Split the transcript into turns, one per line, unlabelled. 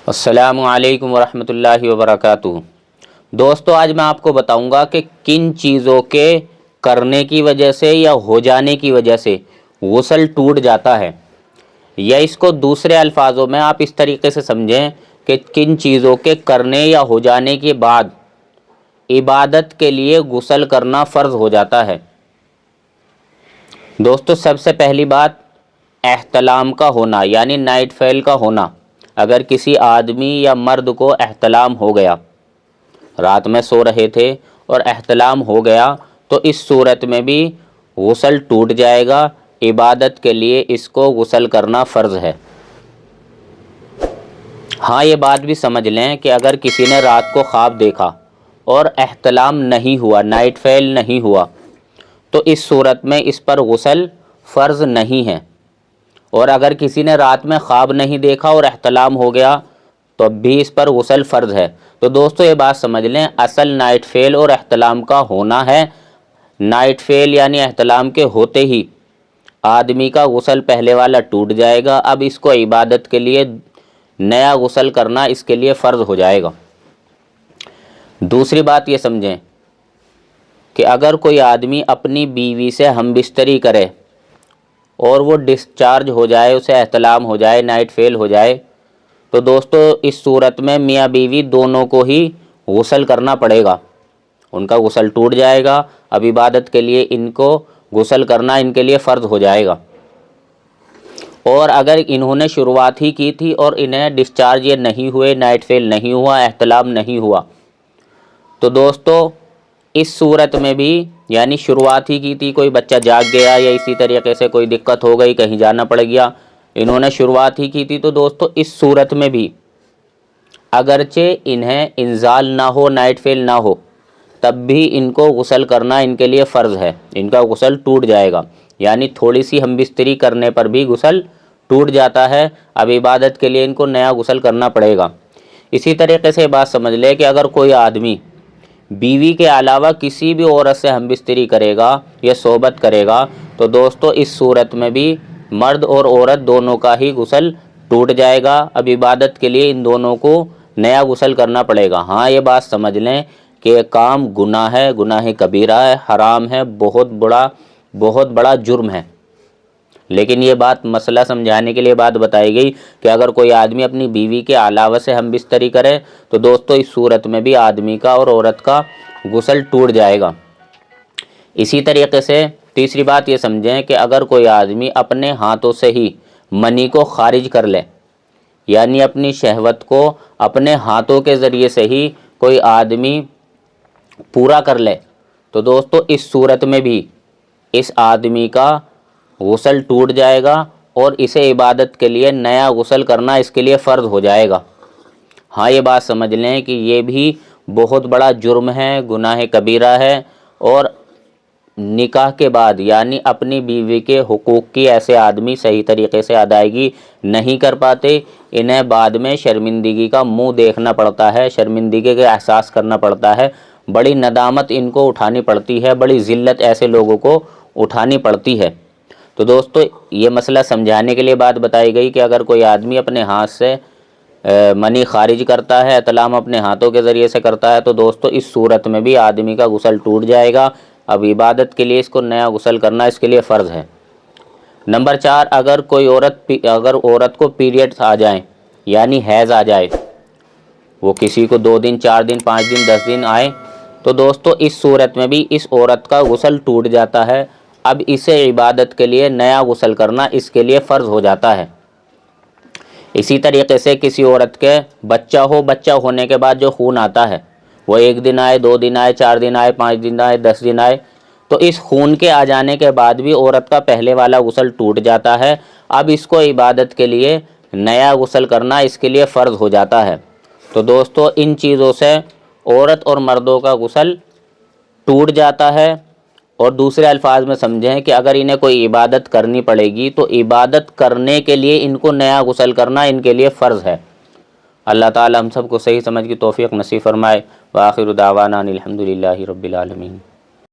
السلام علیکم ورحمۃ اللہ وبرکاتہ۔ دوستو، آج میں آپ کو بتاؤں گا کہ کن چیزوں کے کرنے کی وجہ سے یا ہو جانے کی وجہ سے غسل ٹوٹ جاتا ہے، یا اس کو دوسرے الفاظوں میں آپ اس طریقے سے سمجھیں کہ کن چیزوں کے کرنے یا ہو جانے کے بعد عبادت کے لیے غسل کرنا فرض ہو جاتا ہے۔ دوستو، سب سے پہلی بات احتلام کا ہونا، یعنی نائٹ فیل کا ہونا۔ اگر کسی آدمی یا مرد کو احتلام ہو گیا، رات میں سو رہے تھے اور احتلام ہو گیا، تو اس صورت میں بھی غسل ٹوٹ جائے گا۔ عبادت کے لیے اس کو غسل کرنا فرض ہے۔ ہاں، یہ بات بھی سمجھ لیں کہ اگر کسی نے رات کو خواب دیکھا اور احتلام نہیں ہوا، نائٹ فیل نہیں ہوا، تو اس صورت میں اس پر غسل فرض نہیں ہے۔ اور اگر کسی نے رات میں خواب نہیں دیکھا اور احتلام ہو گیا تو اب بھی اس پر غسل فرض ہے۔ تو دوستو، یہ بات سمجھ لیں، اصل نائٹ فیل اور احتلام کا ہونا ہے۔ نائٹ فیل یعنی احتلام کے ہوتے ہی آدمی کا غسل پہلے والا ٹوٹ جائے گا۔ اب اس کو عبادت کے لیے نیا غسل کرنا اس کے لیے فرض ہو جائے گا۔ دوسری بات یہ سمجھیں کہ اگر کوئی آدمی اپنی بیوی سے ہم بستری کرے اور وہ ڈسچارج ہو جائے، اسے احتلام ہو جائے، نائٹ فیل ہو جائے، تو دوستو اس صورت میں میاں بیوی دونوں کو ہی غسل کرنا پڑے گا۔ ان کا غسل ٹوٹ جائے گا۔ اب عبادت کے لیے ان کو غسل کرنا ان کے لیے فرض ہو جائے گا۔ اور اگر انہوں نے شروعات ہی کی تھی اور انہیں ڈسچارج یہ نہیں ہوئے، نائٹ فیل نہیں ہوا، احتلام نہیں ہوا، تو دوستو اس صورت میں بھی، یعنی شروعات ہی کی تھی، کوئی بچہ جاگ گیا یا اسی طریقے سے کوئی دقت ہو گئی، کہیں جانا پڑ گیا، انہوں نے شروعات ہی کی تھی، تو دوستو اس صورت میں بھی اگرچہ انہیں انزال نہ ہو، نائٹ فیل نہ ہو، تب بھی ان کو غسل کرنا ان کے لیے فرض ہے۔ ان کا غسل ٹوٹ جائے گا، یعنی تھوڑی سی ہم بستری کرنے پر بھی غسل ٹوٹ جاتا ہے۔ اب عبادت کے لیے ان کو نیا غسل کرنا پڑے گا۔ اسی طریقے سے بات سمجھ لے کہ اگر کوئی آدمی بیوی کے علاوہ کسی بھی عورت سے ہم بستری کرے گا یا صحبت کرے گا، تو دوستو اس صورت میں بھی مرد اور عورت دونوں کا ہی غسل ٹوٹ جائے گا۔ اب عبادت کے لیے ان دونوں کو نیا غسل کرنا پڑے گا۔ ہاں، یہ بات سمجھ لیں کہ یہ کام گناہ ہے، گناہ کبیرہ ہے، حرام ہے، بہت بڑا جرم ہے۔ لیکن یہ بات مسئلہ سمجھانے کے لیے بات بتائی گئی کہ اگر کوئی آدمی اپنی بیوی کے علاوہ سے ہم بستری کرے تو دوستو اس صورت میں بھی آدمی کا اور عورت کا غسل ٹوٹ جائے گا۔ اسی طریقے سے تیسری بات یہ سمجھیں کہ اگر کوئی آدمی اپنے ہاتھوں سے ہی منی کو خارج کر لے، یعنی اپنی شہوت کو اپنے ہاتھوں کے ذریعے سے ہی کوئی آدمی پورا کر لے، تو دوستو اس صورت میں بھی اس آدمی کا غسل ٹوٹ جائے گا اور اسے عبادت کے لیے نیا غسل کرنا اس کے لیے فرض ہو جائے گا۔ ہاں، یہ بات سمجھ لیں کہ یہ بھی بہت بڑا جرم ہے، گناہ کبیرہ ہے، اور نکاح کے بعد یعنی اپنی بیوی کے حقوق کی ایسے آدمی صحیح طریقے سے ادائیگی نہیں کر پاتے، انہیں بعد میں شرمندگی کا منہ دیکھنا پڑتا ہے، شرمندگی کا احساس کرنا پڑتا ہے، بڑی ندامت ان کو اٹھانی پڑتی ہے، بڑی ذلت ایسے لوگوں کو اٹھانی پڑتی ہے۔ تو دوستو یہ مسئلہ سمجھانے کے لیے بات بتائی گئی کہ اگر کوئی آدمی اپنے ہاتھ سے منی خارج کرتا ہے، احتلام اپنے ہاتھوں کے ذریعے سے کرتا ہے، تو دوستو اس صورت میں بھی آدمی کا غسل ٹوٹ جائے گا۔ اب عبادت کے لیے اس کو نیا غسل کرنا اس کے لیے فرض ہے۔ نمبر 4، اگر عورت کو پیریڈز آ جائیں، یعنی حیض آ جائے، وہ کسی کو 2 دن، 4 دن، 5 دن، 10 دن آئے، تو دوستو اس صورت میں بھی اس عورت کا غسل ٹوٹ جاتا ہے۔ اب اسے عبادت کے لیے نیا غسل کرنا اس کے لیے فرض ہو جاتا ہے۔ اسی طریقے سے کسی عورت کے بچہ ہونے کے بعد جو خون آتا ہے، وہ 1 دن آئے، 2 دن آئے، 4 دن آئے، 5 دن آئے، 10 دن آئے، تو اس خون کے آ جانے کے بعد بھی عورت کا پہلے والا غسل ٹوٹ جاتا ہے۔ اب اس کو عبادت کے لیے نیا غسل کرنا اس کے لیے فرض ہو جاتا ہے۔ تو دوستو ان چیزوں سے عورت اور مردوں کا غسل ٹوٹ جاتا ہے۔ اور دوسرے الفاظ میں سمجھیں کہ اگر انہیں کوئی عبادت کرنی پڑے گی تو عبادت کرنے کے لیے ان کو نیا غسل کرنا ان کے لیے فرض ہے۔ اللہ تعالی ہم سب کو صحیح سمجھ کی توفیق نصیب فرمائے۔ وآخر دعوانا الحمدللہ رب العالمین۔